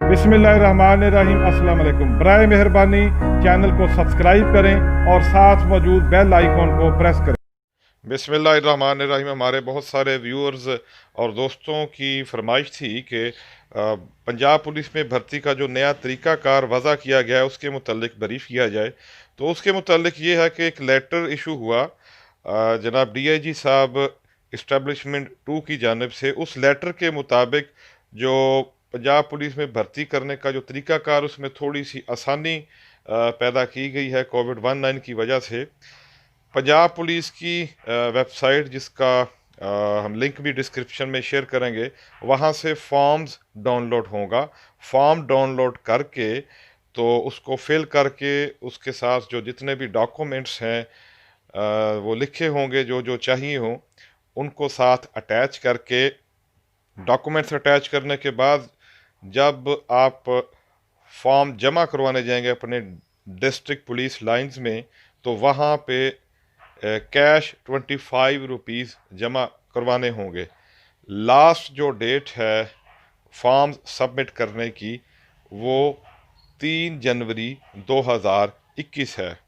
बिस्मिल्लाहिर्रहमानिर्रहीम। अस्सलाम वालेकुम। बराए मेहरबानी चैनल को सब्सक्राइब करें और साथ मौजूद बेल आइकॉन को प्रेस करें। बिस्मिल्लाहिर्रहमानिर्रहीम। हमारे बहुत सारे व्यूअर्स और दोस्तों की फरमाइश थी कि पंजाब पुलिस में भर्ती का जो नया तरीक़ाकार वज़ा किया गया है उसके मुतल्लिक ब्रीफ किया जाए। तो उसके मुतल्लिक ये है कि एक लेटर इशू हुआ जनाब DIG साहब इस्टेब्लिशमेंट 2 की जानिब से। उस लेटर के मुताबिक जो पंजाब पुलिस में भर्ती करने का जो तरीक़ाकार उसमें थोड़ी सी आसानी पैदा की गई है कोविड-19 की वजह से। पंजाब पुलिस की वेबसाइट जिसका हम लिंक भी डिस्क्रिप्शन में शेयर करेंगे, वहाँ से फॉर्म्स डाउनलोड होगा। फॉर्म डाउनलोड करके तो उसको फिल करके उसके साथ जो जितने भी डॉक्यूमेंट्स हैं वो लिखे होंगे जो जो चाहिए हों उनको साथ अटैच करके, डॉक्यूमेंट्स अटैच करने के बाद जब आप फॉर्म जमा करवाने जाएंगे अपने डिस्ट्रिक्ट पुलिस लाइंस में, तो वहाँ पे कैश 25 रुपीज़ जमा करवाने होंगे। लास्ट जो डेट है फॉर्म सबमिट करने की वो 3 जनवरी 2021 है।